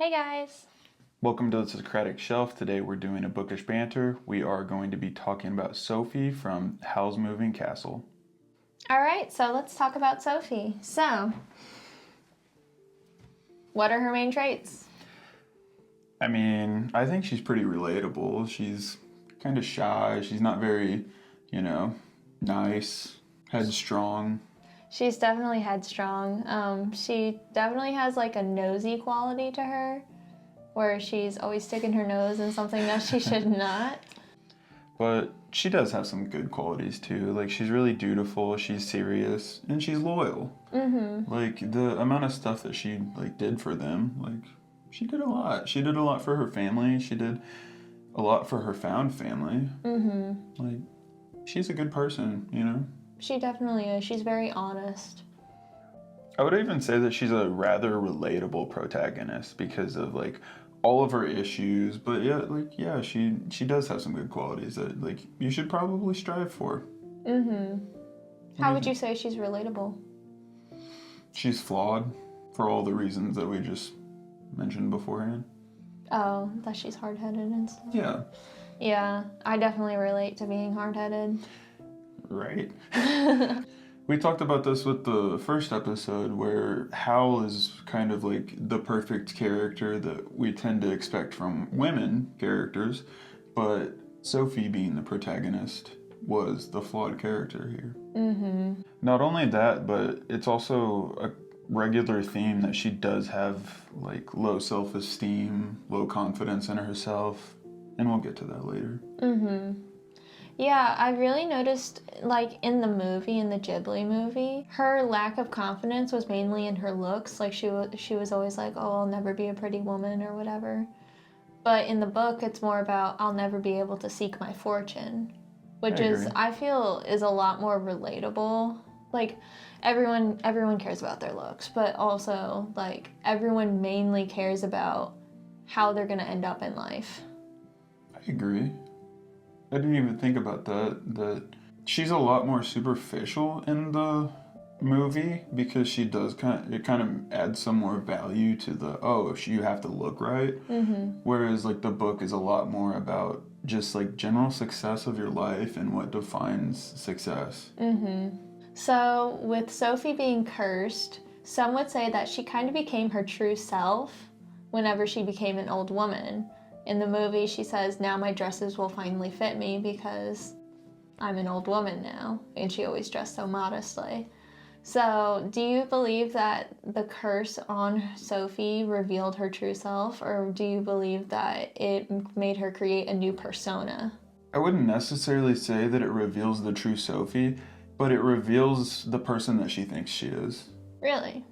Hey guys! Welcome to the Socratic Shelf. Today we're doing a bookish banter. We are going to be talking about Sophie from Howl's Moving Castle. Alright, so let's talk about Sophie. So, what are her main traits? I think she's pretty relatable. She's kind of shy. She's not very, nice, headstrong. She's definitely headstrong. She definitely has like a nosy quality to her, where she's always sticking her nose in something that she should not. But she does have some good qualities too. Like, she's really dutiful, she's serious, and she's loyal. Mm-hmm. Like, the amount of stuff that she did for them, she did a lot. She did a lot for her family. She did a lot for her found family. Mm-hmm. She's a good person, She definitely is. She's very honest. I would even say that she's a rather relatable protagonist because of all of her issues, but she does have some good qualities that you should probably strive for. How would you say she's relatable? She's flawed for all the reasons that we just mentioned beforehand. Oh, that she's hard-headed and stuff. Yeah. Yeah, I definitely relate to being hard-headed. Right. We talked about this with the first episode where Howl is kind of the perfect character that we tend to expect from women characters, but Sophie, being the protagonist, was the flawed character here. Mm-hmm. Not only that, but it's also a regular theme that she does have low self-esteem, low confidence in herself, and we'll get to that later. Mm-hmm. Yeah, I really noticed, in the movie, in the Ghibli movie, her lack of confidence was mainly in her looks. She was always like, oh, I'll never be a pretty woman or whatever. But in the book, it's more about, I'll never be able to seek my fortune, which I feel is a lot more relatable. Everyone cares about their looks, but also, everyone mainly cares about how they're going to end up in life. I agree. I didn't even think about that she's a lot more superficial in the movie because she does it kind of adds some more value to you have to look right. Mm-hmm. Whereas the book is a lot more about just general success of your life and what defines success. Mm-hmm. So with Sophie being cursed, some would say that she kind of became her true self whenever she became an old woman. In the movie, she says, now my dresses will finally fit me because I'm an old woman now. And she always dressed so modestly. So, do you believe that the curse on Sophie revealed her true self? Or do you believe that it made her create a new persona? I wouldn't necessarily say that it reveals the true Sophie, but it reveals the person that she thinks she is. Really?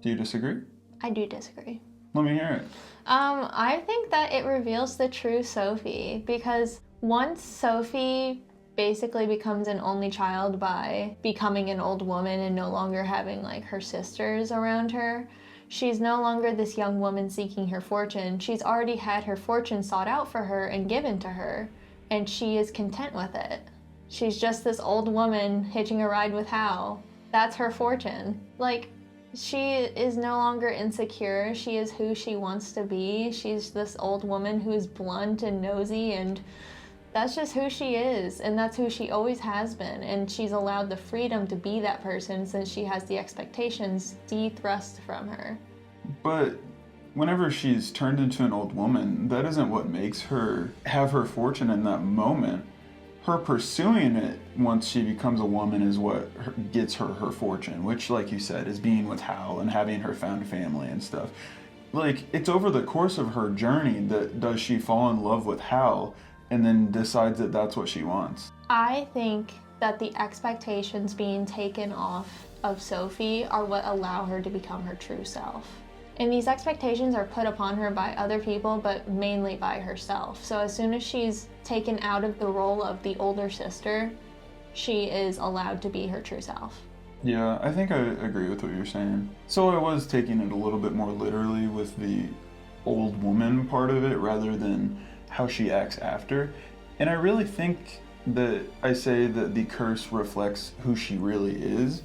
Do you disagree? I do disagree. Let me hear it. I think that it reveals the true Sophie because once Sophie basically becomes an only child by becoming an old woman and no longer having her sisters around her, she's no longer this young woman seeking her fortune. She's already had her fortune sought out for her and given to her, and she is content with it. She's just this old woman hitching a ride with Howl. That's her fortune. She is no longer insecure. She is who she wants to be. She's this old woman who's blunt and nosy, and that's just who she is, and that's who she always has been. And she's allowed the freedom to be that person since she has the expectations de-thrust from her. But whenever she's turned into an old woman, that isn't what makes her have her fortune in that moment. Her pursuing it once she becomes a woman is what gets her her fortune, which, like you said, is being with Howl and having her found family and stuff. It's over the course of her journey that does she fall in love with Howl and then decides that that's what she wants. I think that the expectations being taken off of Sophie are what allow her to become her true self. And these expectations are put upon her by other people, but mainly by herself. So as soon as she's taken out of the role of the older sister, she is allowed to be her true self. Yeah, I think I agree with what you're saying. So I was taking it a little bit more literally with the old woman part of it rather than how she acts after. And I really think that I say that the curse reflects who she really is.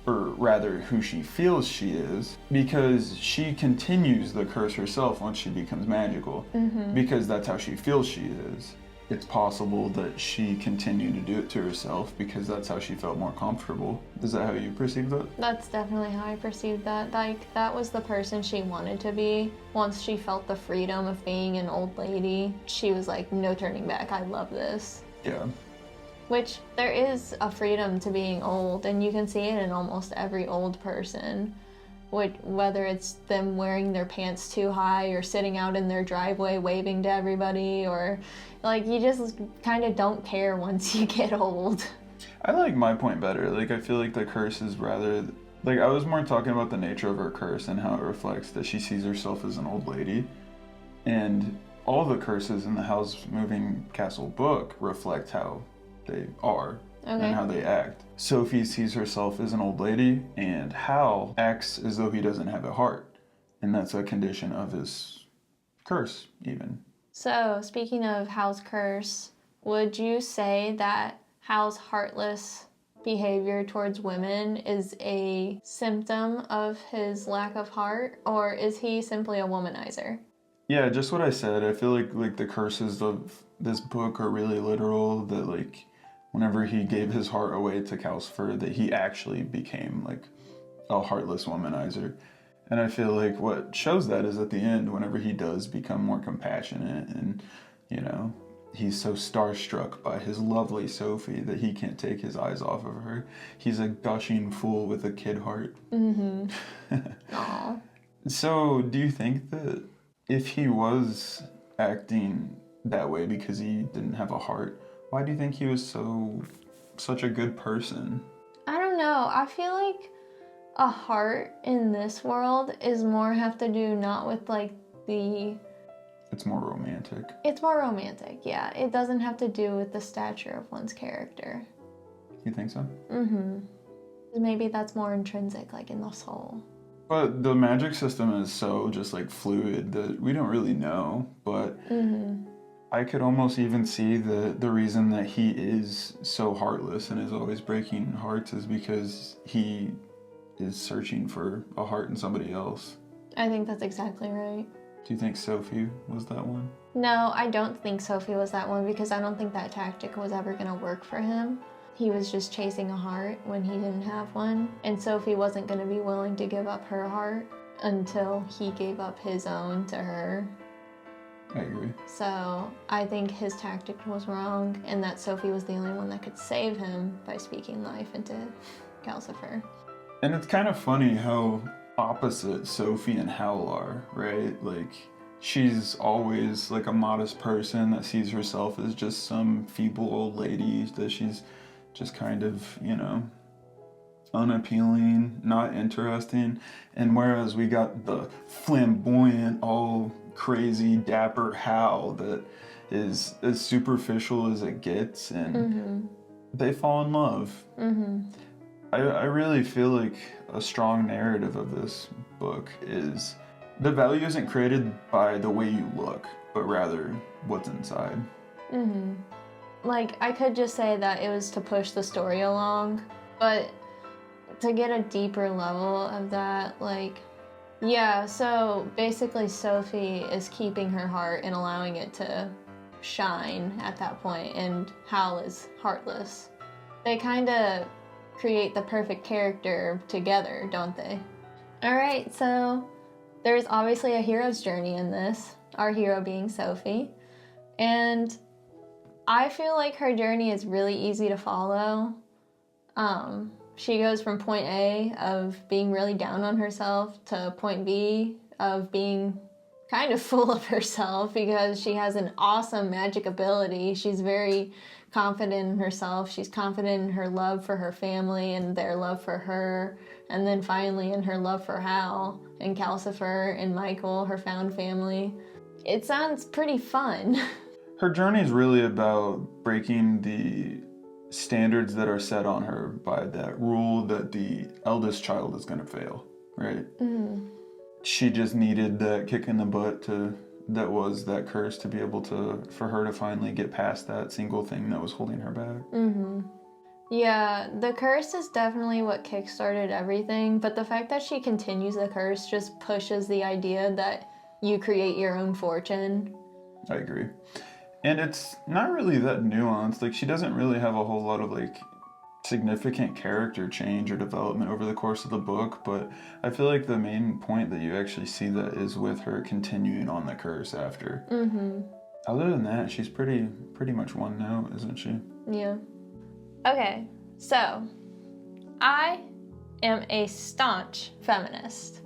or rather who she feels she is, because she continues the curse herself once she becomes magical, because that's how she feels she is. It's possible that she continued to do it to herself because that's how she felt more comfortable. Is that how you perceive that? That's definitely how I perceived that. Like, that was the person she wanted to be. Once she felt the freedom of being an old lady, she was like, no turning back, I love this. Yeah. Which, there is a freedom to being old, and you can see it in almost every old person. Whether it's them wearing their pants too high or sitting out in their driveway waving to everybody, or like, you just kind of don't care once you get old. I like my point better. Like, I feel like the curse is rather, like, I was more talking about the nature of her curse and how it reflects that she sees herself as an old lady. And all the curses in the Howl's Moving Castle book reflect how they are. Okay. And how they act. Sophie sees herself as an old lady, and Howl acts as though he doesn't have a heart. And that's a condition of his curse, even. So, speaking of Howl's curse, would you say that Howl's heartless behavior towards women is a symptom of his lack of heart, or is he simply a womanizer? Yeah, just what I said. I feel like the curses of this book are really literal, that like whenever he gave his heart away to Calcifer, that he actually became like a heartless womanizer. And I feel like what shows that is at the end, whenever he does become more compassionate and, you know, he's so starstruck by his lovely Sophie that he can't take his eyes off of her. He's a gushing fool with a kid heart. Aw. So do you think that if he was acting that way because he didn't have a heart, why do you think he was such a good person? I don't know. I feel like a heart in this world is more have to do not with like the... It's more romantic. It's more romantic, yeah. It doesn't have to do with the stature of one's character. You think so? Maybe that's more intrinsic, like in the soul. But the magic system is so just like fluid that we don't really know, but I could almost even see the reason that he is so heartless and is always breaking hearts is because he is searching for a heart in somebody else. I think that's exactly right. Do you think Sophie was that one? No, I don't think Sophie was that one, because I don't think that tactic was ever going to work for him. He was just chasing a heart when he didn't have one, and Sophie wasn't going to be willing to give up her heart until he gave up his own to her. I agree. So I think his tactic was wrong, and that Sophie was the only one that could save him by speaking life into Calcifer. And it's kind of funny how opposite Sophie and Howl are, right? Like, she's always like a modest person that sees herself as just some feeble old lady, that she's just kind of, you know, unappealing, not interesting. And whereas we got the flamboyant, all crazy, dapper Howl that is as superficial as it gets, and they fall in love. I really feel like a strong narrative of this book is the value isn't created by the way you look, but rather what's inside. Like, I could just say that it was to push the story along, but to get a deeper level of that, like, yeah, so basically Sophie is keeping her heart and allowing it to shine at that point, and Howl is heartless. They kind of create the perfect character together, don't they? Alright, so there's obviously a hero's journey in this, our hero being Sophie, and I feel like her journey is really easy to follow. She goes from point A of being really down on herself to point B of being kind of full of herself because she has an awesome magic ability. She's very confident in herself. She's confident in her love for her family and their love for her. And then finally in her love for Howl and Calcifer and Michael, her found family. It sounds pretty fun. Her journey is really about breaking the standards that are set on her by that rule that the eldest child is going to fail, right? She just needed that kick in the butt that was that curse to be able to, for her to finally get past that single thing that was holding her back. Yeah, the curse is definitely what kickstarted everything, but the fact that she continues the curse just pushes the idea that you create your own fortune. I agree. And it's not really that nuanced. Like, she doesn't really have a whole lot of, like, significant character change or development over the course of the book, but I feel like the main point that you actually see that is with her continuing on the curse after. Mm-hmm. Other than that, she's pretty much one note, isn't she? Yeah. Okay, so I am a staunch feminist.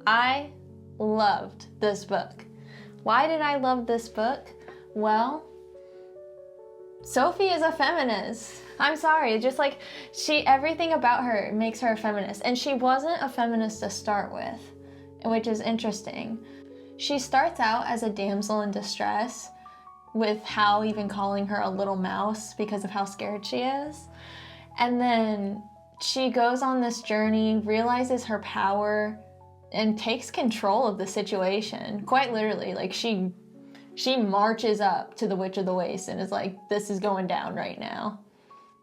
I loved this book. Why did I love this book? Well, Sophie is a feminist. I'm sorry, just like everything about her makes her a feminist. And she wasn't a feminist to start with, which is interesting. She starts out as a damsel in distress, with Howl even calling her a little mouse because of how scared she is. And then she goes on this journey, realizes her power, and takes control of the situation. Quite literally, like she marches up to the Witch of the Waste and is like, this is going down right now.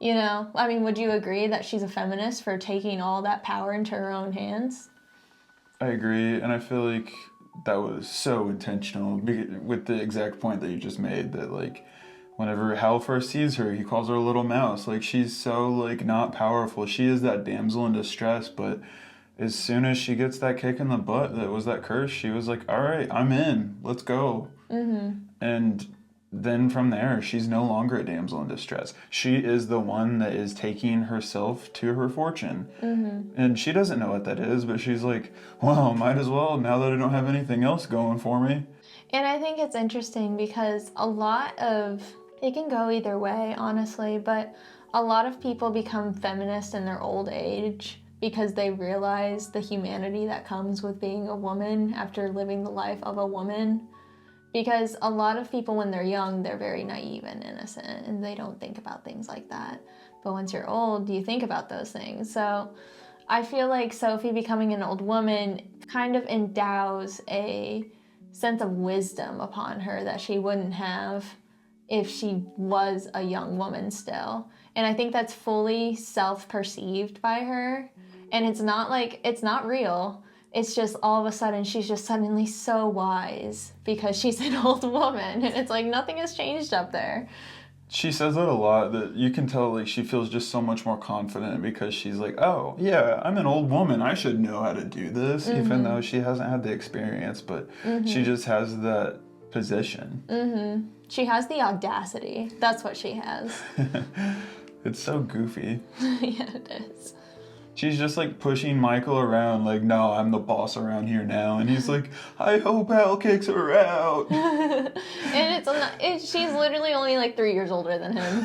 You know, I mean, would you agree that she's a feminist for taking all that power into her own hands? I agree, and I feel like that was so intentional with the exact point that you just made, that like whenever Hal first sees her, he calls her a little mouse. Like, she's so like not powerful. She is that damsel in distress, but as soon as she gets that kick in the butt that was that curse, she was like, all right, I'm in, let's go. Mm-hmm. And then from there, she's no longer a damsel in distress. She is the one that is taking herself to her fortune. Mm-hmm. And she doesn't know what that is, but she's like, well, might as well now that I don't have anything else going for me. And I think it's interesting because it can go either way, honestly, but a lot of people become feminist in their old age because they realize the humanity that comes with being a woman after living the life of a woman. Because a lot of people, when they're young, they're very naive and innocent, and they don't think about things like that. But once you're old, you think about those things. So I feel like Sophie becoming an old woman kind of endows a sense of wisdom upon her that she wouldn't have if she was a young woman still. And I think that's fully self-perceived by her. And it's not real. It's just all of a sudden, she's just suddenly so wise because she's an old woman. And it's like nothing has changed up there. She says that a lot, that you can tell like she feels just so much more confident because she's like, oh, yeah, I'm an old woman. I should know how to do this, even though she hasn't had the experience. But she just has that position. Mm-hmm. She has the audacity. That's what she has. It's so goofy. Yeah, it is. She's just like pushing Michael around like, no, I'm the boss around here now. And he's like, I hope Hal kicks her out. And she's literally only like 3 years older than him.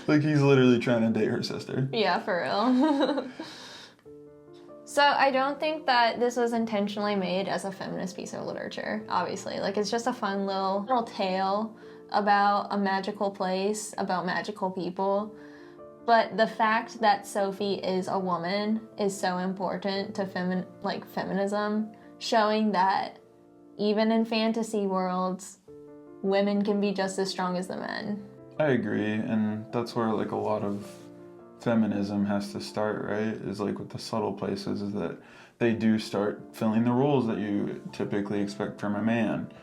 Like, he's literally trying to date her sister. Yeah, for real. So I don't think that this was intentionally made as a feminist piece of literature, obviously. Like, it's just a fun little tale about a magical place, about magical people. But the fact that Sophie is a woman is so important to feminism, showing that even in fantasy worlds, women can be just as strong as the men. I agree, and that's where like a lot of feminism has to start, right? Is like with the subtle places, is that they do start filling the roles that you typically expect from a man.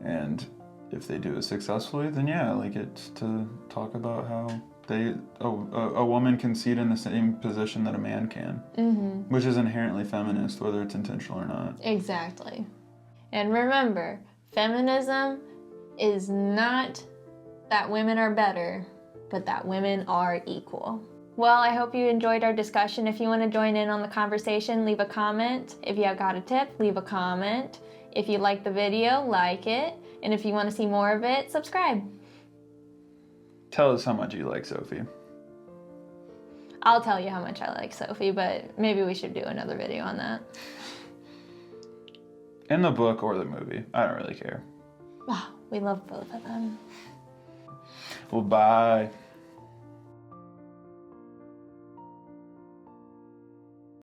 And if they do it successfully, then yeah, like it's to talk about how a woman can seat in the same position that a man can, which is inherently feminist, whether it's intentional or not. Exactly. And remember, feminism is not that women are better, but that women are equal. Well, I hope you enjoyed our discussion. If you want to join in on the conversation, leave a comment. If you have got a tip, leave a comment. If you like the video, like it. And if you want to see more of it, subscribe. Tell us how much you like Sophie. I'll tell you how much I like Sophie, but maybe we should do another video on that. In the book or the movie, I don't really care. Wow, we love both of them. Well, bye.